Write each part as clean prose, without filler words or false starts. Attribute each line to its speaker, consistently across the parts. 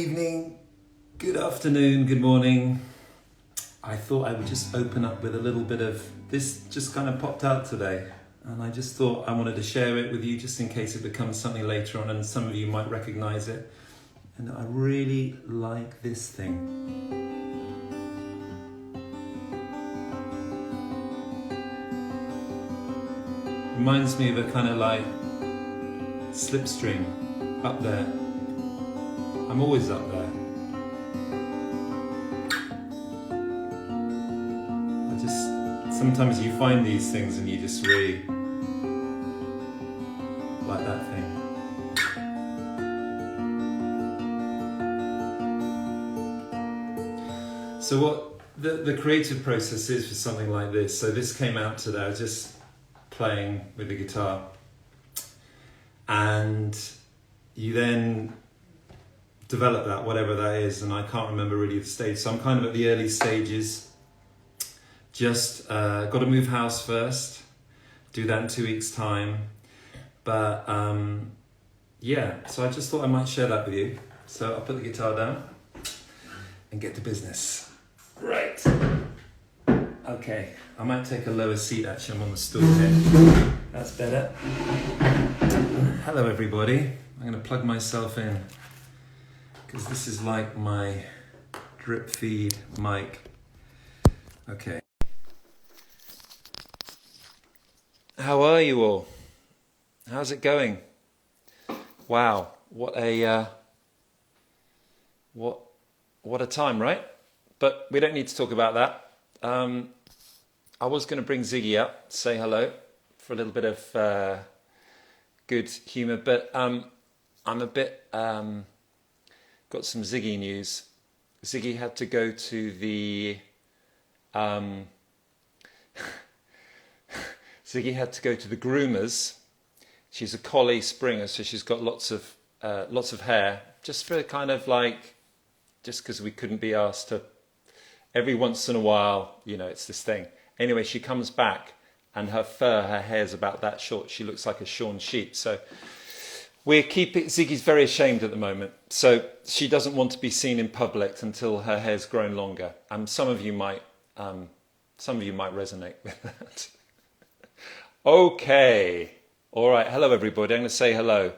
Speaker 1: evening, good afternoon, good morning. I thought I would just open up with a little bit of this, just kind of popped out today, and I just thought I wanted to share it with you just in case it becomes something later on and some of you might recognize it. And I really like this thing. Reminds me of a kind of like slipstream up there. I'm always up there. Sometimes you find these things and you just really like that thing. So what the creative process is for something like this, so this came out today, I was just playing with the guitar, and you then develop that, whatever that is, and I can't remember really the stage, so I'm kind of at the early stages. Just got to move house first, do that in 2 weeks' time, but yeah, so I just thought I might share that with you. So I'll put the guitar down and get to business. Right. Okay, I might take a lower seat actually, I'm on the stool here. That's better. Hello everybody, I'm going to plug myself in because this is like my drip feed mic. Okay. How are you all? How's it going? Wow, what a time, right? But we don't need to talk about that. I was going to bring Ziggy up, say hello, for a little bit of good humour, but I'm a bit got some Ziggy news. Ziggy had to go to the Ziggy had to go to the groomers. She's a collie springer, so she's got lots of hair. Just for kind of like, just because we couldn't be asked to. Every once in a while, you know, it's this thing. Anyway, she comes back, and her hair's about that short. She looks like a shorn sheep. So we're keeping. Ziggy's very ashamed at the moment, so she doesn't want to be seen in public until her hair's grown longer. Some of you might resonate with that. Okay, all right, hello everybody, I'm going to say hello.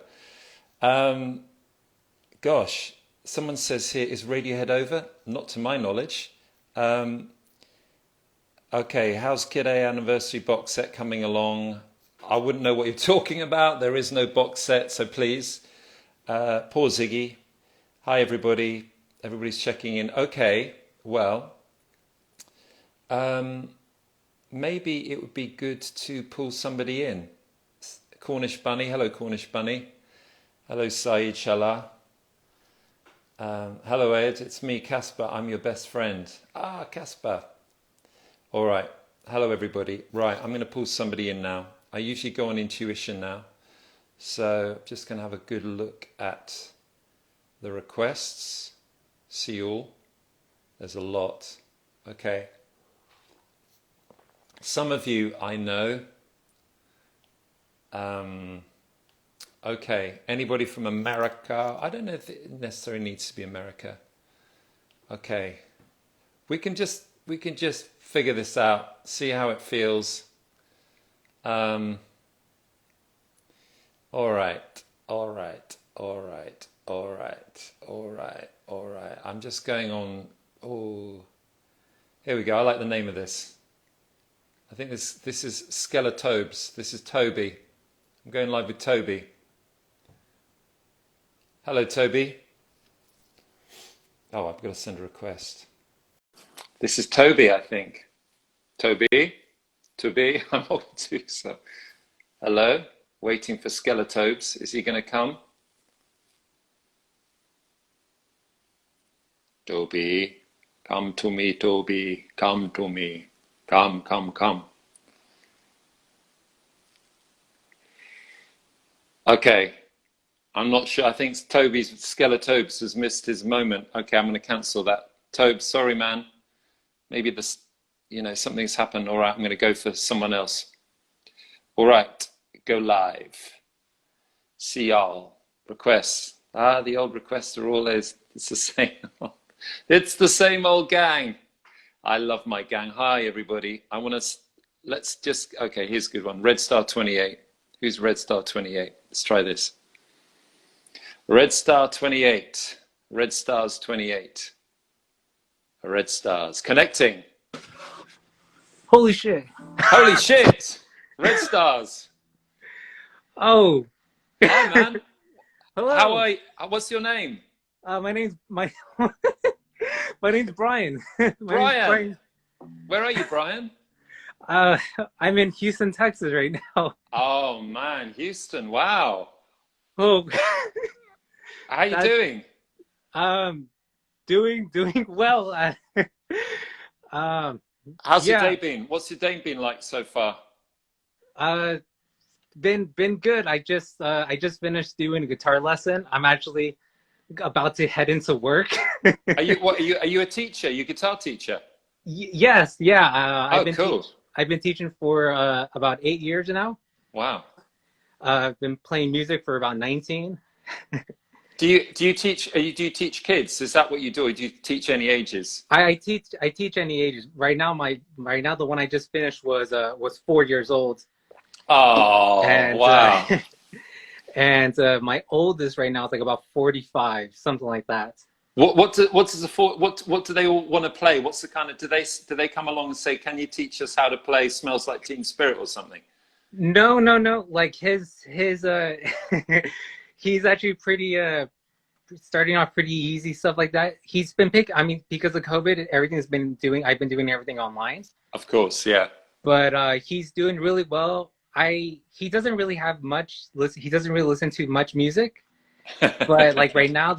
Speaker 1: Gosh, someone says here, is Radiohead over? Not to my knowledge. Okay, how's Kid A anniversary box set coming along? I wouldn't know what you're talking about, there is no box set, so please. Poor Ziggy. Hi everybody, everybody's checking in. Okay, well, maybe it would be good to pull somebody in. Cornish Bunny, hello Cornish Bunny. Hello Saeed Shala. Hello Ed, it's me Casper, I'm your best friend. Ah, Casper. All right, hello everybody. Right, I'm going to pull somebody in now. I usually go on intuition now. So I'm just going to have a good look at the requests. See you all. There's a lot. Okay. Some of you I know. Okay, anybody from America? I don't know if it necessarily needs to be America. Okay, we can just figure this out, see how it feels. All right. I'm just going on. Oh, here we go. I like the name of this. I think this is Skeletobes. This is Toby. I'm going live with Toby. Hello, Toby. Oh, I've got to send a request. This is Toby, I think. Toby? I'm holding to, so. Hello? Waiting for Skeletobes. Is he going to come? Toby. Come to me, Toby. Come to me. Come. Okay, I'm not sure. I think Toby's Skeletobes has missed his moment. Okay, I'm going to cancel that. Tobes, sorry, man. Maybe this, something's happened. All right, I'm going to go for someone else. All right, go live. See y'all. Requests. The old requests are always
Speaker 2: It's the same. It's the same old gang. I love my gang. Hi, everybody. Let's just, okay, here's a good one. Red Star 28. Who's Red Star 28? Let's try this. Red Star 28. Red Stars 28. Red Stars. Connecting.
Speaker 3: Holy shit.
Speaker 2: Holy shit. Red Stars.
Speaker 3: Oh.
Speaker 2: Hi, man.
Speaker 3: Hello.
Speaker 2: How are you? What's your name?
Speaker 3: My name's my name's Brian.
Speaker 2: Brian. Where are you, Brian?
Speaker 3: I'm in Houston, Texas right now.
Speaker 2: Oh man, Houston. Wow.
Speaker 3: Oh.
Speaker 2: How you doing?
Speaker 3: Doing well.
Speaker 2: How's your
Speaker 3: Yeah.
Speaker 2: day been? What's your day been like so far?
Speaker 3: Been good. I just finished doing a guitar lesson. I'm actually about to head into work.
Speaker 2: Are you a teacher? You a guitar teacher?
Speaker 3: Yes, yeah.
Speaker 2: Oh, cool.
Speaker 3: I've been teaching for about 8 years now.
Speaker 2: Wow.
Speaker 3: I've been playing music for about 19.
Speaker 2: Do you teach kids? Is that what you do? Or do you teach any ages?
Speaker 3: I teach any ages. Right now the one I just finished was 4 years old.
Speaker 2: Oh,
Speaker 3: And
Speaker 2: wow.
Speaker 3: and my oldest right now is like about 45, something like that.
Speaker 2: What do they all want to play? What's the kind of, do they come along and say, can you teach us how to play Smells Like Teen Spirit or something?
Speaker 3: No. Like his he's actually pretty starting off pretty easy, stuff like that. He's been because of COVID, I've been doing everything online.
Speaker 2: Of course, yeah.
Speaker 3: But he's doing really well. He doesn't really have much he doesn't really listen to much music. But like right now,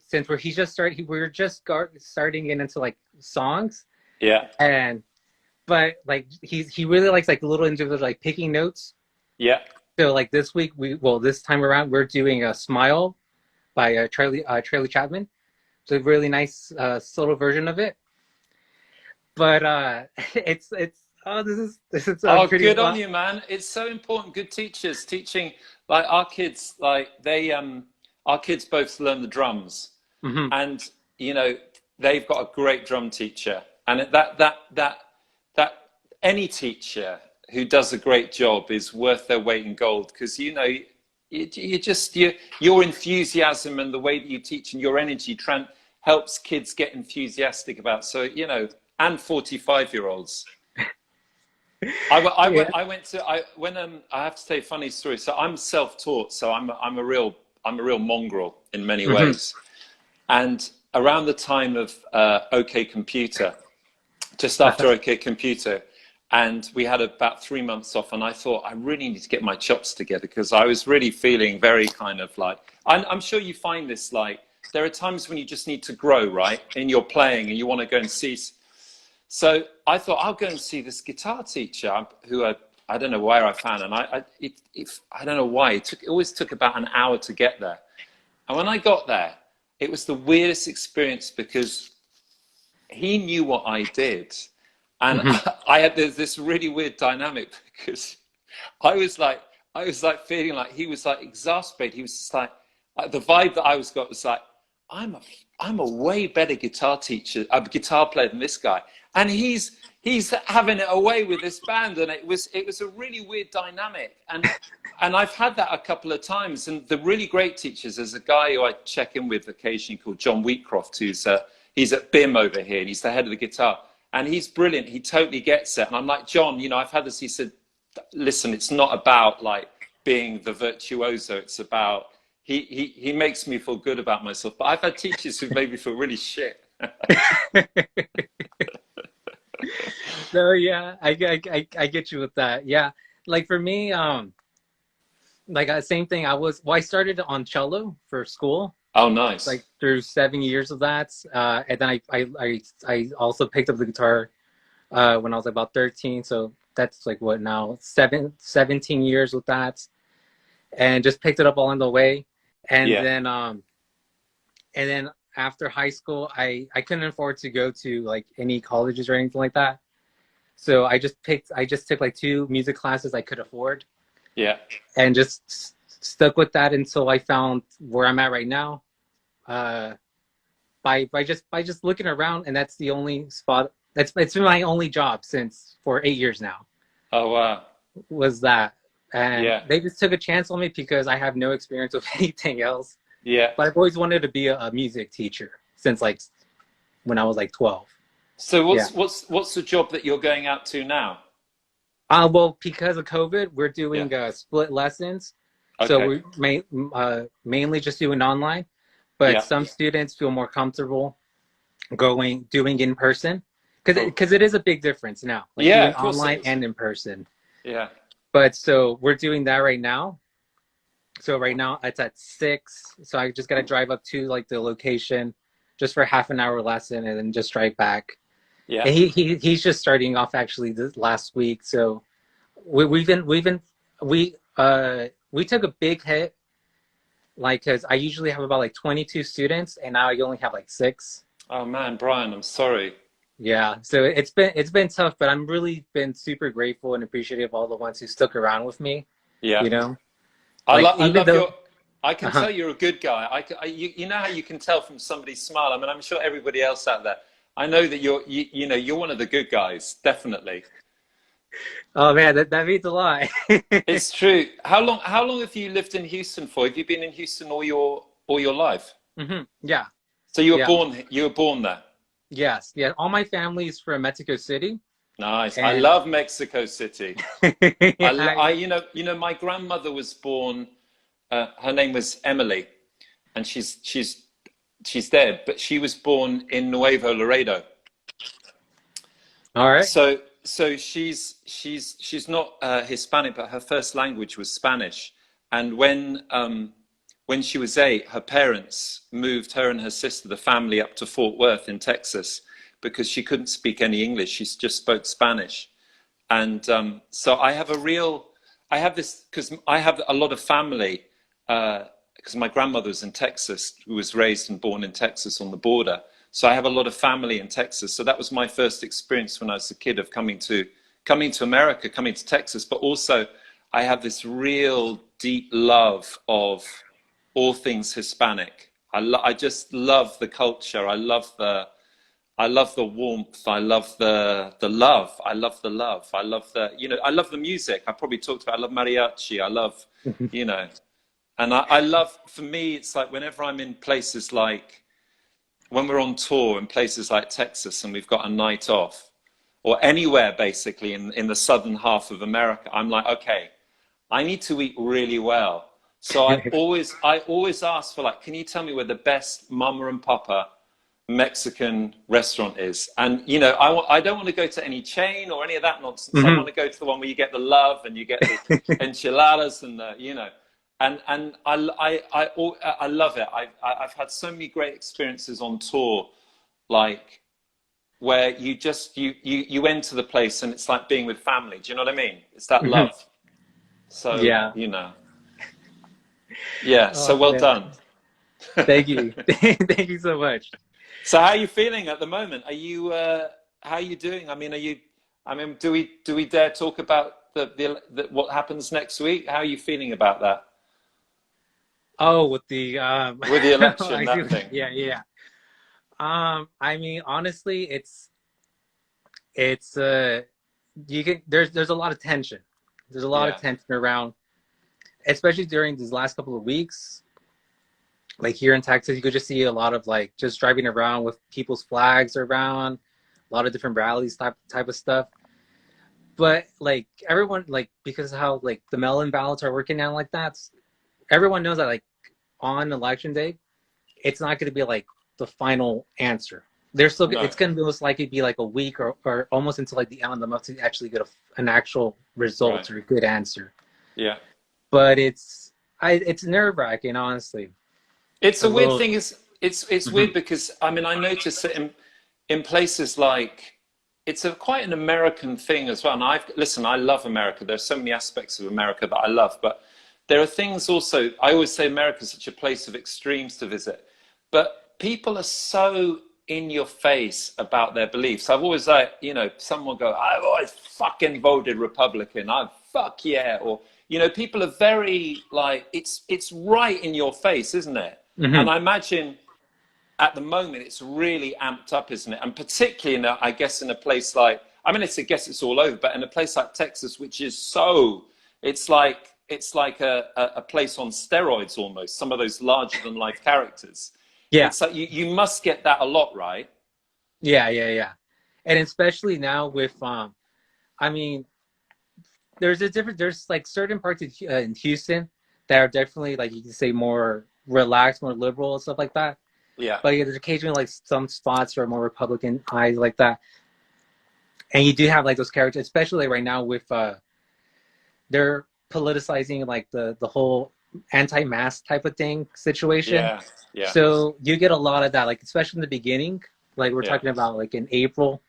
Speaker 3: since we're just starting getting into like songs.
Speaker 2: Yeah.
Speaker 3: But like he really likes like little individuals, like picking notes.
Speaker 2: Yeah.
Speaker 3: So like this time around we're doing a Smile by Charlie Chapman. It's a really nice solo version of it. But it's this is pretty
Speaker 2: good on you, man. It's so important. Good teachers teaching, like our kids, like our kids both learn the drums.
Speaker 3: Mm-hmm.
Speaker 2: And you know, they've got a great drum teacher, and that any teacher who does a great job is worth their weight in gold, because you know your enthusiasm and the way that you teach and your energy helps kids get enthusiastic about, so you know, and 45-year-olds. I have to tell you a funny story. So I'm self-taught, so I'm a real mongrel in many ways. And around the time of OK Computer, just after OK Computer, and we had about 3 months off, and I thought I really need to get my chops together, because I was really feeling very kind of like, I'm sure you find this, like there are times when you just need to grow, right, in your playing, and you want to go and see. So I thought I'll go and see this guitar teacher who I don't know where I found, and I don't know why it always took about an hour to get there. And when I got there, it was the weirdest experience, because he knew what I did, and I had this really weird dynamic, because I was like feeling like he was like exasperated. He was just like the vibe that I got was like, I'm a way better guitar player than this guy, and he's having it away with this band, and it was a really weird dynamic, and I've had that a couple of times. And the really great teachers, there's a guy who I check in with occasionally called John Wheatcroft, he's at BIM over here, and he's the head of the guitar, and he's brilliant. He totally gets it, and I'm like, John, you know, I've had this. He said, listen, it's not about like being the virtuoso, it's about he makes me feel good about myself. But I've had teachers who made me feel really shit.
Speaker 3: So yeah, I get you with that. Yeah, like for me, like same thing. I started on cello for school.
Speaker 2: Oh, nice.
Speaker 3: Like through 7 years of that, and then I also picked up the guitar when I was about 13. So that's like what now 17 years with that, and just picked it up along the way. And then after high school, I couldn't afford to go to like any colleges or anything like that. So I just took like 2 music classes I could afford.
Speaker 2: Yeah.
Speaker 3: And just stuck with that until I found where I'm at right now. by just looking around, and that's the only spot. It's been my only job since for 8 years now.
Speaker 2: Oh wow.
Speaker 3: Was that, and
Speaker 2: Yeah.
Speaker 3: they just took a chance on me because I have no experience with anything else.
Speaker 2: Yeah.
Speaker 3: But I've always wanted to be a music teacher since like when I was like 12.
Speaker 2: So
Speaker 3: Yeah.
Speaker 2: what's the job that you're going out to now?
Speaker 3: Well, because of COVID, we're doing split lessons. So
Speaker 2: Okay.
Speaker 3: we're mainly just doing online, but
Speaker 2: Yeah.
Speaker 3: some students feel more comfortable doing in person
Speaker 2: Cool.
Speaker 3: because it is a big difference now, like
Speaker 2: Yeah,
Speaker 3: doing
Speaker 2: of course it
Speaker 3: online
Speaker 2: is.
Speaker 3: and in person.
Speaker 2: Yeah.
Speaker 3: But so we're doing that right now. So right now it's at 6. So I just gotta drive up to like the location just for half an hour lesson and then just drive back.
Speaker 2: Yeah.
Speaker 3: And he's just starting off actually this last week. So we took a big hit, like, because I usually have about like 22 students and now I only have like 6.
Speaker 2: Oh man, Brian, I'm sorry.
Speaker 3: Yeah, so it's been tough, but I'm really been super grateful and appreciative of all the ones who stuck around with me.
Speaker 2: Yeah.
Speaker 3: You know,
Speaker 2: I
Speaker 3: like even
Speaker 2: love
Speaker 3: though
Speaker 2: your. I can tell you're a good guy. You know how you can tell from somebody's smile. I mean, I'm sure everybody else out there. I know that you know you're one of the good guys, definitely.
Speaker 3: oh man, that means a lot.
Speaker 2: It's true. How long have you lived in Houston for? Have you been in Houston all your life?
Speaker 3: Yeah,
Speaker 2: So
Speaker 3: yeah,
Speaker 2: you were born there.
Speaker 3: yes, yeah. All my family's from Mexico City,
Speaker 2: Nice. I
Speaker 3: and
Speaker 2: love Mexico City.
Speaker 3: yeah,
Speaker 2: You know my grandmother was born. Her name was Emily, and she's dead, but she was born in Nuevo Laredo.
Speaker 3: all right.
Speaker 2: So she's not Hispanic, but her first language was Spanish. And when she was 8, her parents moved her and her sister, the family, up to Fort Worth in Texas because she couldn't speak any English. She just spoke Spanish. And so I have this because I have a lot of family because my grandmother was in Texas, who was raised and born in Texas on the border. So I have a lot of family in Texas. So that was my first experience when I was a kid of coming to America, coming to Texas. But also I have this real deep love of all things Hispanic. I just love the culture. I love the warmth. I love the love. I love the love. I love I love the music. I probably talked about, I love mariachi. I love, and I love, for me, it's like whenever I'm in places like, when we're on tour in places like Texas and we've got a night off, or anywhere basically in the southern half of America, I'm like, okay, I need to eat really well. So I always ask for, like, can you tell me where the best mama and papa Mexican restaurant is? And I don't want to go to any chain or any of that nonsense. I want to go to the one where you get the love and you get the enchiladas and and I love it. I've had so many great experiences on tour, like where you enter the place and it's like being with family. Do you know what I mean? It's that love. So
Speaker 3: Yeah.
Speaker 2: Yeah. So
Speaker 3: Oh,
Speaker 2: well
Speaker 3: man.
Speaker 2: done.
Speaker 3: Thank you. Thank you so much.
Speaker 2: So how are you feeling at the moment? Are you how are you doing? I mean, do we dare talk about the what happens next week? How are you feeling about that?
Speaker 3: Oh, with the
Speaker 2: election, that thing.
Speaker 3: Yeah. I mean, honestly, there's a lot of tension. There's a lot of tension around, especially during these last couple of weeks. Like here in Texas, you could just see a lot of like just driving around with people's flags around, a lot of different rallies type of stuff. But like everyone, like, because of how like the mail-in ballots are working now like that, everyone knows that like on election day, it's not going to be like the final answer. It's going to most likely be like a week or almost until like the end of the month to actually get an actual result or a good answer.
Speaker 2: Yeah.
Speaker 3: But it's nerve-wracking, honestly.
Speaker 2: It's a weird thing. It's weird because I mean I notice that in places like, it's quite an American thing as well. And I love America. There's so many aspects of America that I love, but there are things also. I always say America is such a place of extremes to visit, but people are so in your face about their beliefs. I've always someone go, I've always fucking voted Republican. Fuck yeah. Or, people are very like, it's right in your face, isn't it? And I imagine at the moment it's really amped up, isn't it? And particularly in I guess in a place like, I mean, I guess it's all over, but in a place like Texas, which is so, it's like a place on steroids almost. Some of those larger than life characters.
Speaker 3: Yeah.
Speaker 2: It's like you must get that a lot, right?
Speaker 3: Yeah. And especially now with, I mean, there's like certain parts of, in Houston that are definitely, like, you can say more relaxed, more liberal and stuff like that.
Speaker 2: Yeah.
Speaker 3: But yeah, there's occasionally like some spots are more Republican eyes like that. And you do have like those characters, especially right now with, they're politicizing like the whole anti-mask type of thing situation.
Speaker 2: Yeah.
Speaker 3: So you get a lot of that, like especially in the beginning, like we're talking about like in April,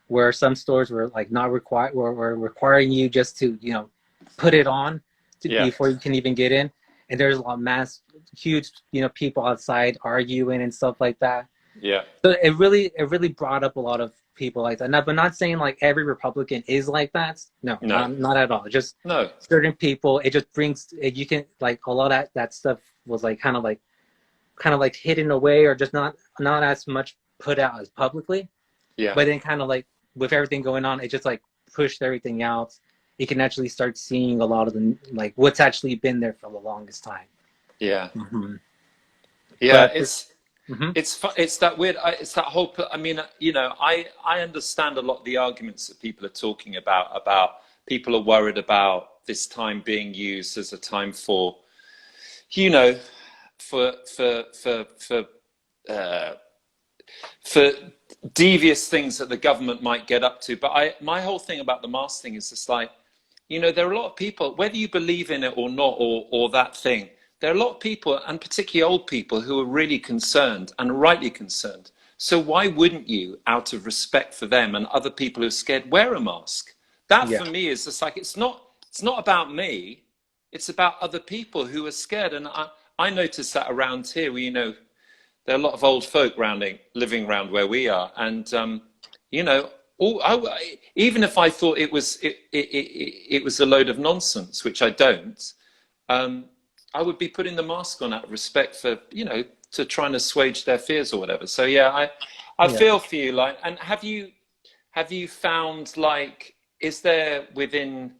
Speaker 3: where some stores were like not required, were requiring you just to, you know, put it on before you can even get in. And there's a lot of huge, you know, people outside arguing and stuff like that.
Speaker 2: Yeah.
Speaker 3: So it really brought up a lot of people like that. But not saying like every Republican is like that. No. Not at all. Just certain people. It just brings. You can like a lot of that stuff was like kind of like hidden away, or just not as much put out as publicly.
Speaker 2: Yeah.
Speaker 3: But then kind of like with everything going on, it just like pushed everything out. You can actually start seeing a lot of the like what's actually been there for the longest time.
Speaker 2: Yeah.
Speaker 3: Mm-hmm.
Speaker 2: Yeah.
Speaker 3: But,
Speaker 2: it's that weird. It's that whole. I mean, you know, I understand a lot of the arguments that people are talking about people are worried about this time being used as a time for, you know, for devious things that the government might get up to. But my whole thing about the mask thing is just like, you know, there are a lot of people, whether you believe in it or not, or that thing, there are a lot of people, and particularly old people, who are really concerned, and rightly concerned. So why wouldn't you, out of respect for them and other people who are scared, wear a mask? That for me is just like, it's not about me, it's about other people who are scared. And I noticed that around here, where, you know, there are a lot of old folk living around where we are, and you know, even if I thought it was a load of nonsense, which I don't, I would be putting the mask on out of respect for, you know, to trying to assuage their fears or whatever. So yeah, I feel for you. Like, and have you found, like, is there within,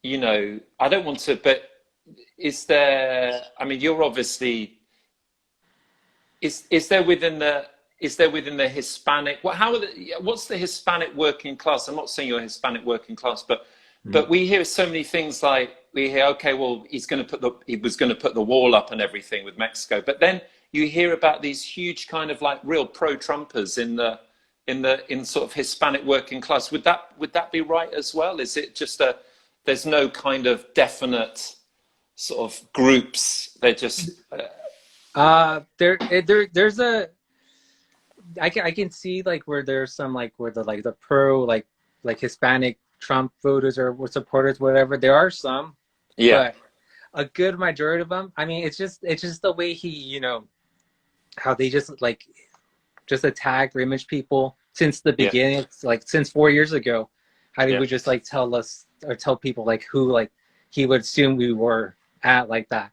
Speaker 2: you know, I don't want to, but is there? I mean, you're obviously. Is there within the Hispanic? What's the Hispanic working class? I'm not saying you're Hispanic working class, but we hear so many things like, we hear, okay, well, he was going to put the wall up and everything with Mexico, but then you hear about these huge kind of like real pro-Trumpers in sort of Hispanic working class. Would that be right as well? Is it just there's no kind of definite sort of groups? They're just
Speaker 3: there's a I can see like where there's some like where the pro like Hispanic Trump voters or supporters, whatever. There are some, but a good majority of them, I mean, it's just the way he, you know, how they just attack or image people since the beginning. It's like since 4 years ago, how he would just like tell us or tell people like who like he would assume we were at like that.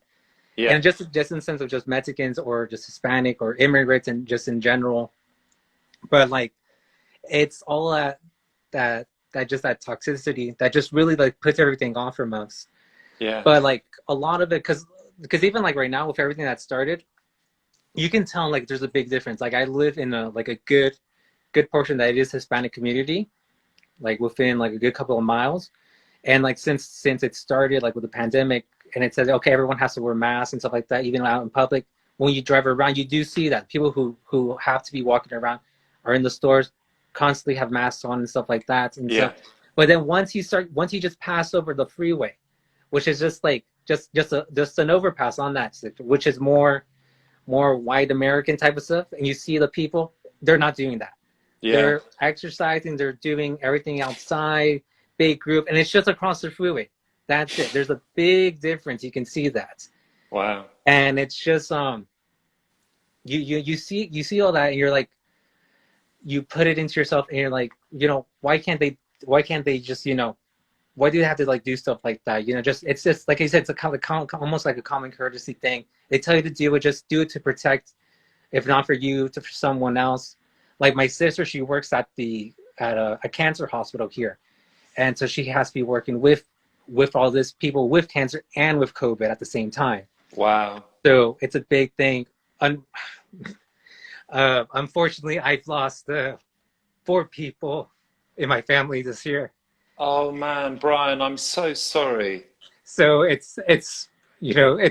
Speaker 3: Yeah. And just in the sense of just Mexicans or just Hispanic or immigrants and just in general. But like, it's all that toxicity that just really like puts everything off from us. Yeah. But like a lot of it, because even like right now with everything that started, you can tell like there's a big difference. Like I live in a good portion that it is Hispanic community, like within like a good couple of miles. And like since it started like with the pandemic, and it says, okay, everyone has to wear masks and stuff like that, even out in public. When you drive around, you do see that people who have to be walking around are in the stores, constantly have masks on and stuff like that. And so, but then once you just pass over the freeway, which is just like just an overpass on that, which is more white American type of stuff, and you see the people, they're not doing that. Yeah. They're exercising, they're doing everything outside, big group, and it's just across the freeway. That's it. There's a big difference. You can see that. Wow. And it's just you see all that, and you're like, you put it into yourself, and you're like, you know, why can't they just, you know, why do they have to like do stuff like that? You know, it's just like I said, it's almost like a common courtesy thing. They tell you to do it, just do it to protect if not for you, for someone else. Like my sister, she works at a cancer hospital here, and so she has to be working with all this people with cancer and with COVID at the same time.
Speaker 2: Wow.
Speaker 3: So it's a big thing. Unfortunately, I've lost 4 people in my family this year.
Speaker 2: Oh man, Brian, I'm so sorry.
Speaker 3: So it's it's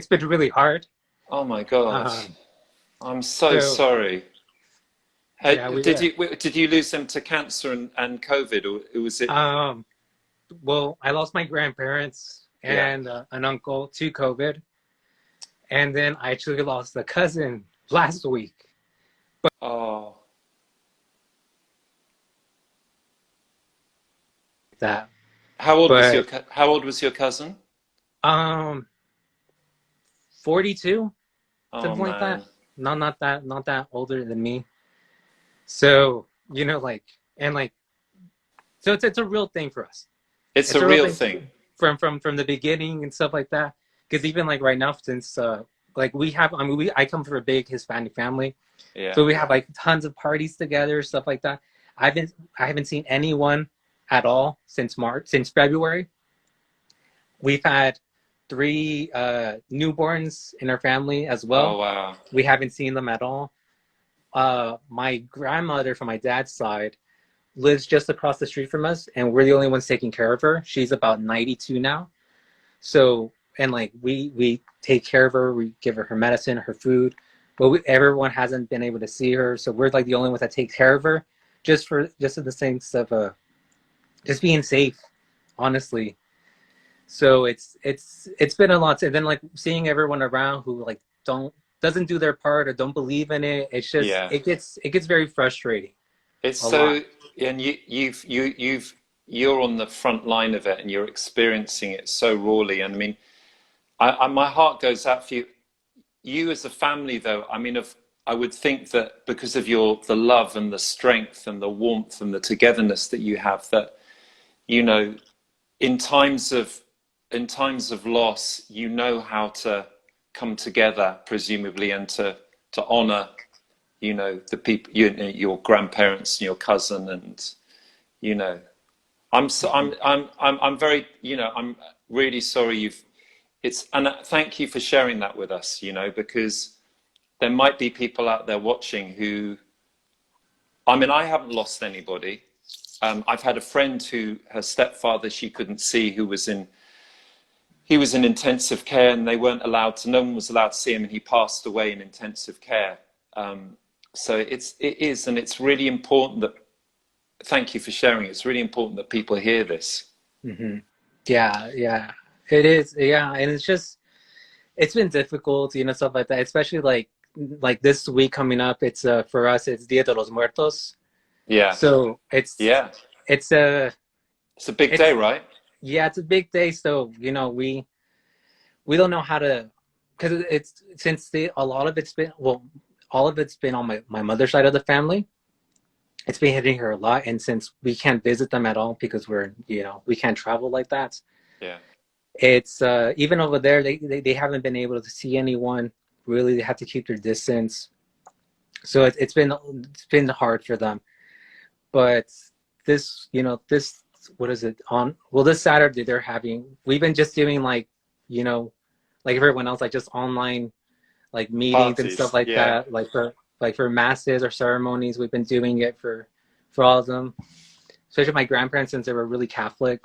Speaker 3: been really hard.
Speaker 2: Oh my God.
Speaker 3: Um,
Speaker 2: I'm so
Speaker 3: so
Speaker 2: sorry.
Speaker 3: yeah,
Speaker 2: Did you lose them to cancer and COVID, or was it?
Speaker 3: um, well, I lost my grandparents
Speaker 2: Yeah.
Speaker 3: and an uncle to COVID, and then I actually lost a cousin last week.
Speaker 2: Oh,
Speaker 3: That,
Speaker 2: how
Speaker 3: but
Speaker 2: old was your cousin?
Speaker 3: um, 42,
Speaker 2: Oh
Speaker 3: something like that.
Speaker 2: man,
Speaker 3: Not that older than me. So like, and like, so it's a real thing for us.
Speaker 2: it's
Speaker 3: It's
Speaker 2: a
Speaker 3: a real
Speaker 2: real
Speaker 3: thing
Speaker 2: thing.
Speaker 3: from the beginning and stuff like that. Because even like right now, since like we have, I mean, I come from a big Hispanic family,
Speaker 2: Yeah.
Speaker 3: so we have like tons of parties together, stuff like that. I haven't seen anyone at all since February. We've had 3 newborns in our family as
Speaker 2: Oh
Speaker 3: well.
Speaker 2: wow.
Speaker 3: We haven't seen them at all. My grandmother from my dad's side lives just across the street from us, and we're the only ones taking care of her. She's about 92 now. So, and like we take care of her, we give her medicine, her food, but everyone hasn't been able to see her. So we're like the only ones that take care of her, just in the sense of just being safe, honestly. So it's been a lot. And then like seeing everyone around who like doesn't do their part or don't believe in it. It's just
Speaker 2: Yeah.
Speaker 3: it gets very frustrating
Speaker 2: It's
Speaker 3: a lot.
Speaker 2: so, and you're on the front line of it, and you're experiencing it so rawly. And I mean, my heart goes out for you. You as a family, though, I mean, I would think that because of the love and the strength and the warmth and the togetherness that you have, that you know, in times of loss, you know how to come together, presumably, and to honor, the people, your grandparents and your cousin, and you know, I'm very, I'm really sorry and thank you for sharing that with us, because there might be people out there watching who, I mean, I haven't lost anybody. I've had a friend who, her stepfather, she couldn't see, he was in intensive care, and no one was allowed to see him, and he passed away in intensive care. So and it's really important that, thank you for sharing. It's really important that people hear this.
Speaker 3: Hmm. Yeah, it is. Yeah, and it's been difficult, stuff like that, especially like this week coming up. It's for us, it's Dia de los Muertos.
Speaker 2: Yeah,
Speaker 3: So
Speaker 2: yeah.
Speaker 3: it's a
Speaker 2: It's a big day,
Speaker 3: it's
Speaker 2: right?
Speaker 3: yeah, it's a big day. So we don't know how to, because it's since a lot of it's been, well, all of it's been on my mother's side of the family. It's been hitting her a lot, and since we can't visit them at all because we can't travel like that.
Speaker 2: Yeah,
Speaker 3: It's even over there, they haven't been able to see anyone. Really, they have to keep their distance. So it's been hard for them. But this, what is it on? Well, this Saturday we've been just doing like everyone else, like just online like meetings and stuff
Speaker 2: parties.
Speaker 3: like
Speaker 2: Yeah,
Speaker 3: that, like for masses or ceremonies. We've been doing it for all of them, especially my grandparents, since they were really Catholic.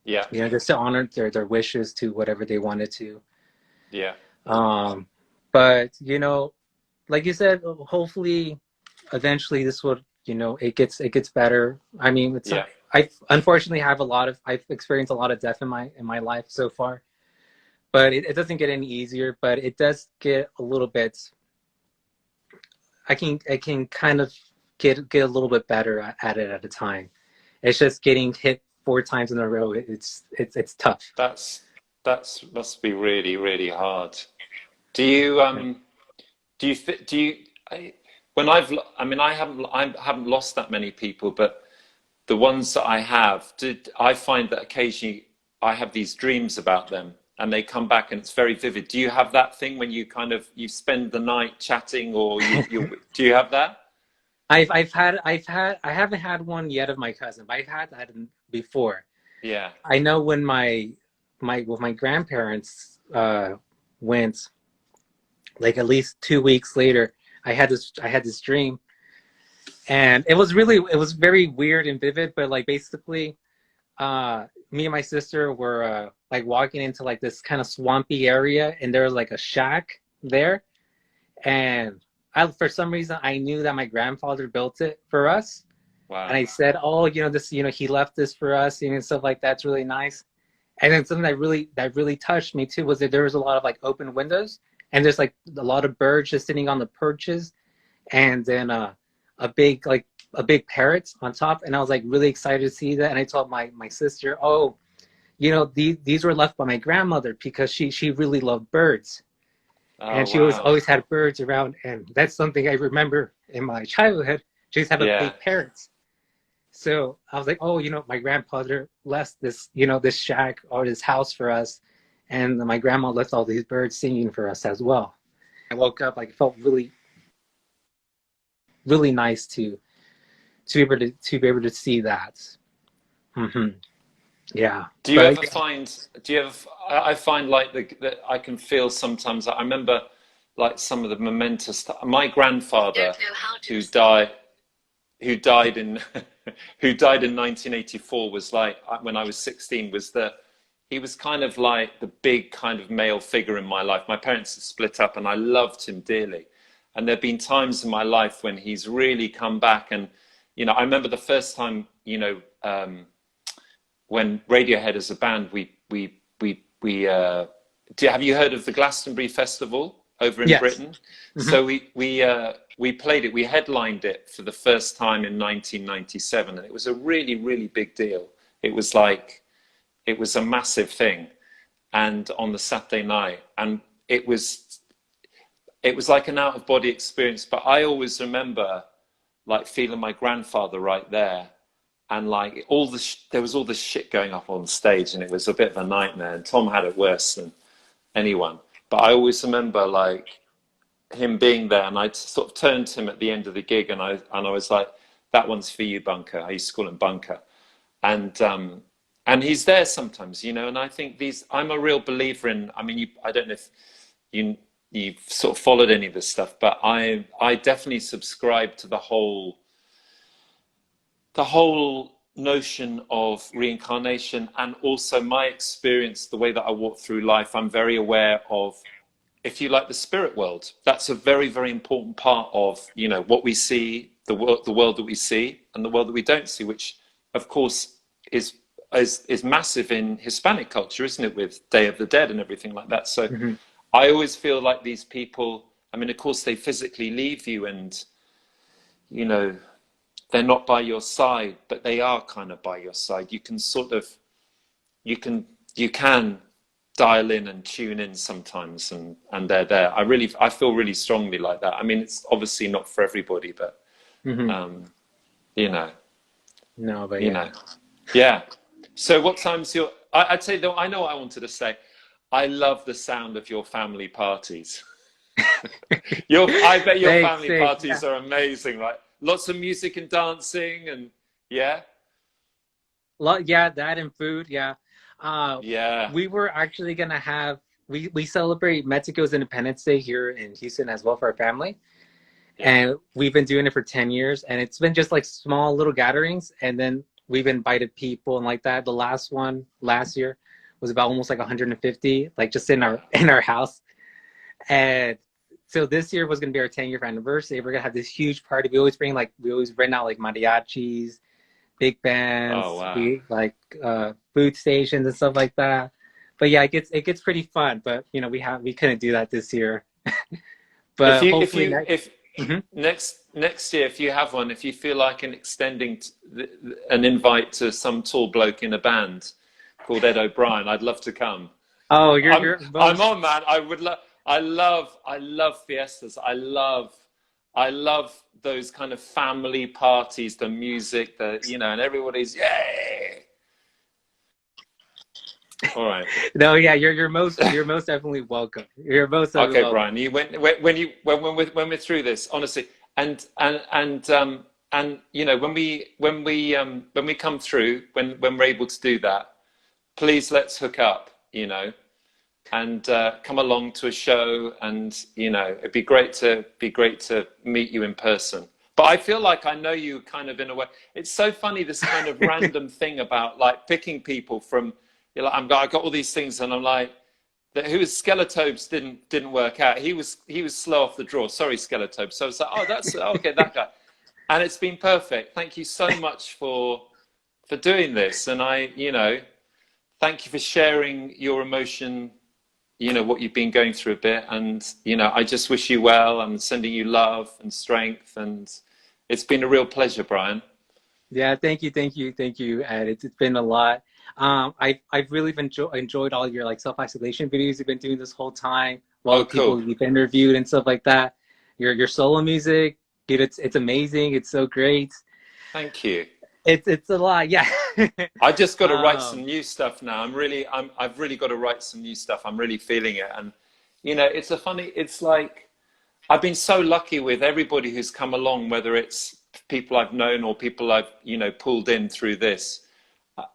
Speaker 2: yeah,
Speaker 3: Just to honor their wishes to whatever they wanted to.
Speaker 2: yeah,
Speaker 3: But like you said, hopefully, eventually this will, it gets better. I mean,
Speaker 2: yeah.
Speaker 3: I unfortunately I've experienced a lot of death in my life so far, but it doesn't get any easier. But it does get a little bit. I can kind of get a little bit better at it at a time. It's just getting hit 4 times in a row. It's tough.
Speaker 2: That's must be really, really hard. Do you do you when I mean, I haven't lost that many people, but the ones that I have, I find that occasionally I have these dreams about them, and they come back and it's very vivid. Do you have that thing when you kind of, you spend the night chatting, or do you have that?
Speaker 3: I haven't had one yet of my cousin, but I've had that before.
Speaker 2: Yeah.
Speaker 3: I know when my grandparents went, like at least 2 weeks later, I had this dream, and it was very weird and vivid, but like basically me and my sister were like walking into like this kind of swampy area, and there was like a shack there, and for some reason I knew that my grandfather built it for us.
Speaker 2: Wow.
Speaker 3: And I said, oh, this, he left this for us, and stuff like that's really nice. And then something that really touched me too was that there was a lot of like open windows, and there's like a lot of birds just sitting on the perches, and then a big parrot on top. And I was like really excited to see that. And I told my sister, oh, these were left by my grandmother because she really loved birds.
Speaker 2: Oh,
Speaker 3: And she
Speaker 2: wow.
Speaker 3: always had birds around, and that's something I remember in my childhood. She used to have a big parrots. So I was like, oh, my grandfather left this, this shack or this house for us, and my grandma left all these birds singing for us as well. I woke up, like, it felt really, really nice to be able to see that. Mm-hmm. Yeah.
Speaker 2: Do you ever find? I find like that I can feel sometimes. I remember like some of the momentous stuff. My grandfather, who died in who died in 1984, was like, when I was 16, he was kind of like the big kind of male figure in my life. My parents had split up, and I loved him dearly. And there've been times in my life when he's really come back, and I remember the first time, when Radiohead as a band, have you heard of the Glastonbury Festival over in Britain? Mm-hmm. So we played it, we headlined it for the first time in 1997, and it was a really, really big deal. It was a massive thing, and on the Saturday night, and it was like an out-of-body experience. But I always remember like feeling my grandfather right there. And like there was all this shit going up on stage, and it was a bit of a nightmare. And Tom had it worse than anyone. But I always remember like him being there, and I sort of turned to him at the end of the gig, and I was like, "That one's for you, Bunker." I used to call him Bunker, and he's there sometimes, And I think I'm a real believer in. I mean, I don't know if you've sort of followed any of this stuff, but I definitely subscribe to the whole notion of reincarnation, and also my experience, the way that I walk through life. I'm very aware of, if you like, the spirit world. That's a very, very important part of, what we see, the world that we see, and the world that we don't see, which of course is massive in Hispanic culture, isn't it, with Day of the Dead and everything like that. So mm-hmm. I always feel like these people, I mean, of course they physically leave you, and they're not by your side, but they are kind of by your side. You can sort of, you can dial in and tune in sometimes, and they're there. I feel really strongly like that. I mean, it's obviously not for everybody, but
Speaker 3: mm-hmm.
Speaker 2: No, but yeah. So what time's I'd say though, I know what I wanted to say. I love the sound of your family parties. I bet your family parties are amazing, right? Lots of music and dancing, and yeah,
Speaker 3: that and food, yeah. We were actually gonna have we celebrate Mexico's Independence Day here in Houston as well for our family, and we've been doing it for 10 years, and it's been just like small little gatherings, and then we've invited people and like that. The last one last year was about almost like 150, like just in our house, and so this year was going to be our 10-year anniversary. We're going to have this huge party. We always rent out like mariachis, big bands, food stations and stuff like that. But yeah, it gets pretty fun. But we couldn't do that this year. But
Speaker 2: next year, if you have one, if you feel like extending an invite to some tall bloke in a band called Ed O'Brien, I'd love to come.
Speaker 3: Oh,
Speaker 2: I'm on, man. I would love. I love fiestas. I love those kind of family parties, the music, and everybody's yay. All right.
Speaker 3: No, yeah, you're most definitely welcome. You're most definitely
Speaker 2: Okay,
Speaker 3: welcome.
Speaker 2: Brian. When we're through this, honestly, and you know, when we come through, when we're able to do that, please let's hook up. You know, and come along to a show, and you know, it'd be great to meet you in person. But I feel like I know you kind of in a way. It's so funny, this kind of random thing about like picking people from. You're like, I got all these things, and I'm like, who was Skeletobes didn't work out. He was slow off the draw. Sorry, Skeletobes. So it's like, oh, that's okay, that guy, and it's been perfect. Thank you so much for doing this, and you know, thank you for sharing your emotion. You know what you've been going through a bit, and you know, I just wish you well. I'm sending you love and strength, and it's been a real pleasure, Brian.
Speaker 3: Yeah, thank you, Ed. It's been a lot. I've really enjoyed all your like self-isolation videos you've been doing this whole time, all
Speaker 2: Oh,
Speaker 3: the people
Speaker 2: cool.
Speaker 3: you've interviewed and stuff like that. Your solo music, dude, it's amazing. It's so great.
Speaker 2: Thank you.
Speaker 3: It's a lot, yeah.
Speaker 2: I just got to write some
Speaker 3: um,
Speaker 2: new stuff now. I've really got to write some new stuff. I'm really feeling it, and you know, it's like I've been so lucky with everybody who's come along, whether it's people I've known or people I've, you know, pulled in through this.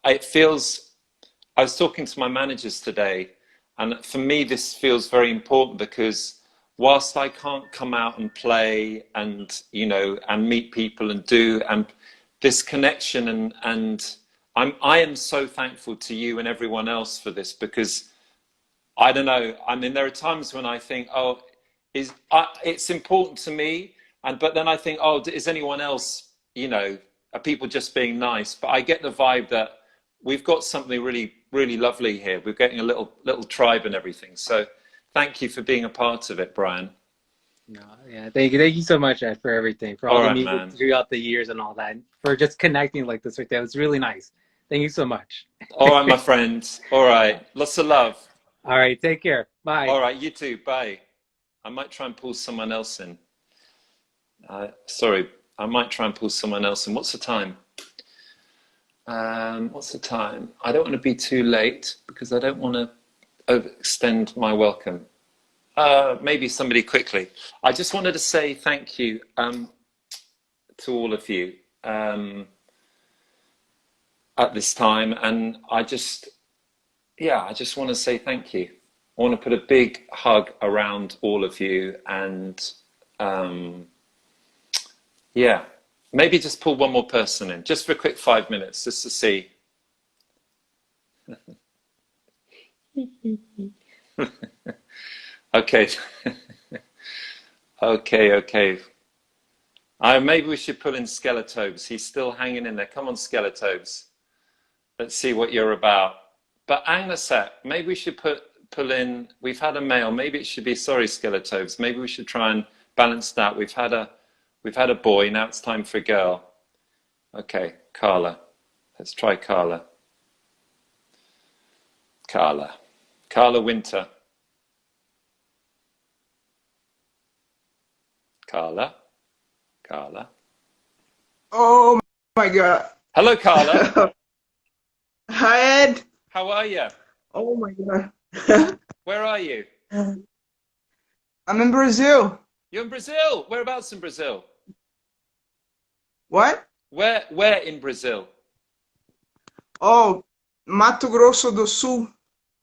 Speaker 2: It feels, I was talking to my managers today, and for me, this feels very important because whilst I can't come out and play and, you know, and meet people and do, and this connection and I am so thankful to you and everyone else for this because I don't know. I mean, there are times when I think, oh, it's important to me, but then I think, oh, is anyone else? You know, are people just being nice? But I get the vibe that we've got something really, really lovely here. We're getting a little tribe and everything. So, thank you for being a part of it, Brian.
Speaker 3: no, yeah, thank you so much, Ed, for everything, for all
Speaker 2: All
Speaker 3: the
Speaker 2: right,
Speaker 3: music
Speaker 2: man.
Speaker 3: throughout the years and all that, and for just connecting like this right there. It was really nice. Thank you so much.
Speaker 2: All right, my friend. All right. Lots of love.
Speaker 3: All right, take care. Bye.
Speaker 2: All right, you too. Bye. I might try and pull someone else in. Sorry, I might try and pull someone else in. What's the time? What's the time? I don't want to be too late because I don't want to overextend my welcome. Maybe somebody quickly. I just wanted to say thank you to all of you at this time, and I just want to say thank you. I want to put a big hug around all of you, and yeah, maybe just pull one more person in, just for a quick 5 minutes, just to see. Okay. Okay. Maybe we should pull in Skeletobes. He's still hanging in there. Come on, Skeletobes. Let's see what you're about. But hang a sec. Maybe we should pull in. We've had a male. Maybe it should be. Sorry, Skeletobes. Maybe we should try and balance that. We've had a boy. Now it's time for a girl. Okay, Carla. Let's try Carla. Carla Winter. Carla.
Speaker 4: Oh my God.
Speaker 2: Hello, Carla.
Speaker 4: Hi, Ed.
Speaker 2: How are you?
Speaker 4: Oh my God.
Speaker 2: Where are you?
Speaker 4: I'm in Brazil.
Speaker 2: You're in Brazil. Whereabouts in Brazil?
Speaker 4: What?
Speaker 2: Where in Brazil?
Speaker 4: Oh, Mato Grosso do Sul.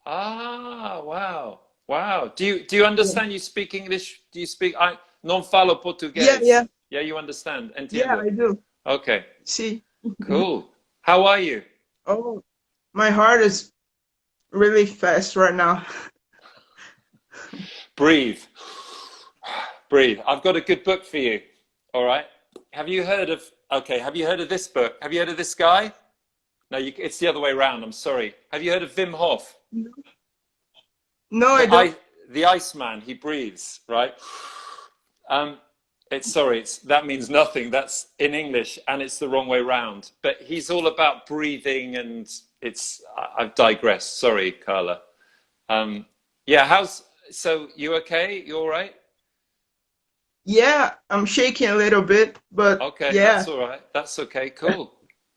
Speaker 2: Ah, wow. Do you understand? You speak English? Do you speak? I non falo português.
Speaker 4: Yeah.
Speaker 2: Yeah, you understand.
Speaker 4: Yeah,
Speaker 2: Entiendo.
Speaker 4: I do.
Speaker 2: Okay,
Speaker 4: See.
Speaker 2: cool. How are you?
Speaker 4: Oh, my heart is really fast right now.
Speaker 2: Breathe. I've got a good book for you. All right. Have you heard of this book? Have you heard of this guy? No, it's the other way around. I'm sorry. Have you heard of Wim Hof?
Speaker 4: No, I don't.
Speaker 2: The Iceman. He breathes, right? That means nothing. That's in English, and it's the wrong way round. But he's all about breathing, and I've digressed. Sorry, Carla. Yeah. So you okay? You all right?
Speaker 4: Yeah, I'm shaking a little bit, but
Speaker 2: Okay,
Speaker 4: yeah.
Speaker 2: that's all right. That's okay. Cool.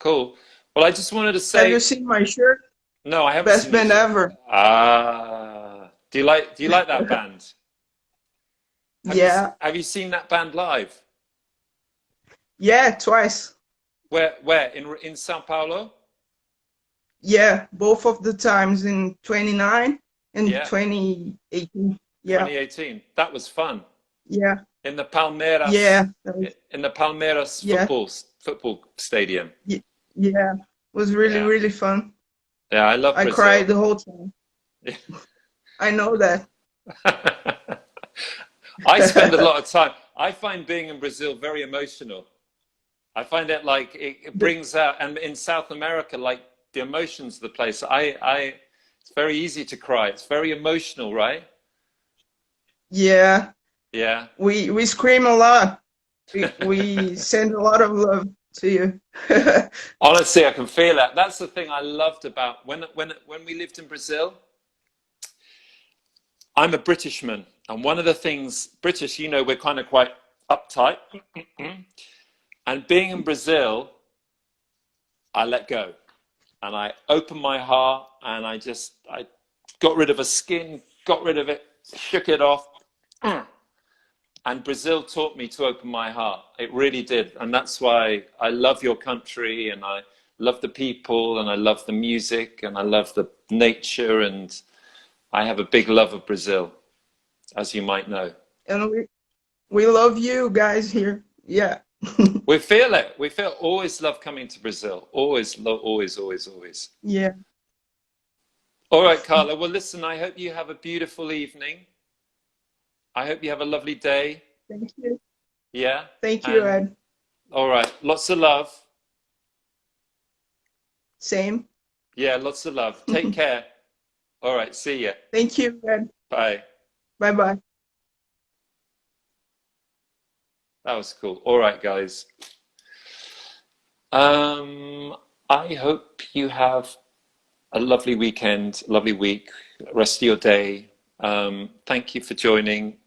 Speaker 2: Well, I just wanted to
Speaker 4: Have
Speaker 2: say,
Speaker 4: you seen my shirt?
Speaker 2: No, I haven't
Speaker 4: Best
Speaker 2: seen
Speaker 4: band
Speaker 2: you.
Speaker 4: ever.
Speaker 2: Ah, do you like that band?
Speaker 4: Yeah.
Speaker 2: Have you seen that band live?
Speaker 4: Yeah, twice.
Speaker 2: Where in São Paulo?
Speaker 4: Yeah, both of the times in 29 and
Speaker 2: Yeah,
Speaker 4: 2018. Yeah.
Speaker 2: 2018. That was fun.
Speaker 4: Yeah.
Speaker 2: In the
Speaker 4: Yeah.
Speaker 2: Palmeiras
Speaker 4: That was, yeah.
Speaker 2: football stadium.
Speaker 4: Yeah. It was really,
Speaker 2: Yeah.
Speaker 4: really fun.
Speaker 2: Yeah, I love
Speaker 4: I cried
Speaker 2: Brazil.
Speaker 4: the whole time. I know that.
Speaker 2: I spend a lot of time. I find being in Brazil very emotional. I find it like it brings out, and in South America, like the emotions of the place. It's very easy to cry. It's very emotional, right?
Speaker 4: Yeah.
Speaker 2: Yeah.
Speaker 4: We scream a lot. We send a lot of love to you.
Speaker 2: Honestly, I can feel that. That's the thing I loved about when we lived in Brazil. I'm a Britishman, and one of the things British, you know, we're kind of quite uptight. And being in Brazil, I let go, and I opened my heart, and I got rid of a skin, got rid of it, shook it off. And Brazil taught me to open my heart. It really did, and that's why I love your country, and I love the people, and I love the music, and I love the nature, and I have a big love of Brazil, as you might know.
Speaker 4: And we love you guys here. Yeah.
Speaker 2: We feel it. We feel always love coming to Brazil. Always, always, always, always.
Speaker 4: Yeah.
Speaker 2: All right, Carla. Well, listen, I hope you have a beautiful evening. I hope you have a lovely day.
Speaker 4: Thank you.
Speaker 2: Yeah?
Speaker 4: Thank you, Ed.
Speaker 2: All right. Lots of love.
Speaker 4: Same.
Speaker 2: Yeah, lots of love. Take care. All right. See ya.
Speaker 4: Thank you, Ed.
Speaker 2: Bye.
Speaker 4: Bye-bye.
Speaker 2: That was cool. All right, guys. I hope you have a lovely weekend, lovely week, rest of your day. Thank you for joining.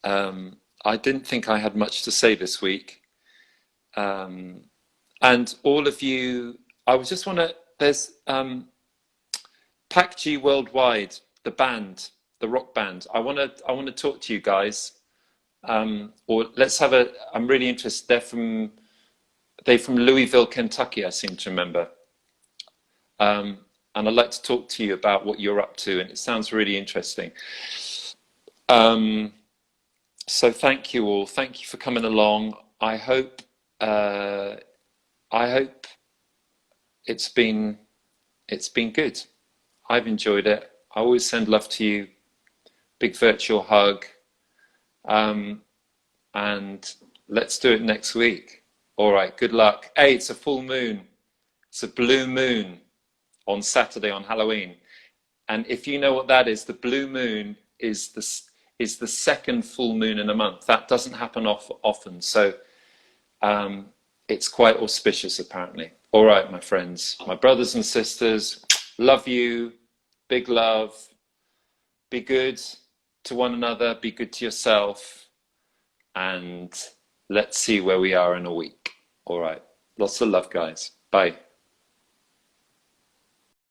Speaker 2: I didn't think I had much to say this week. And all of you, I was just want to, there's Pac G Worldwide, the band, the rock band. I want to talk to you guys. Or let's have a, I'm really interested. They're from Louisville, Kentucky, I seem to remember. And I'd like to talk to you about what you're up to, and it sounds really interesting. So thank you all. Thank you for coming along. I hope it's been good. I've enjoyed it. I always send love to you. Big virtual hug. And let's do it next week. All right, good luck. Hey, it's a full moon. It's a blue moon on Saturday on Halloween. And if you know what that is, the blue moon is the second full moon in a month. That doesn't happen often. So it's quite auspicious, apparently. All right, my friends, my brothers and sisters, love you. Big love. Be good to one another. Be good to yourself. And let's see where we are in a week. All right. Lots of love, guys. Bye.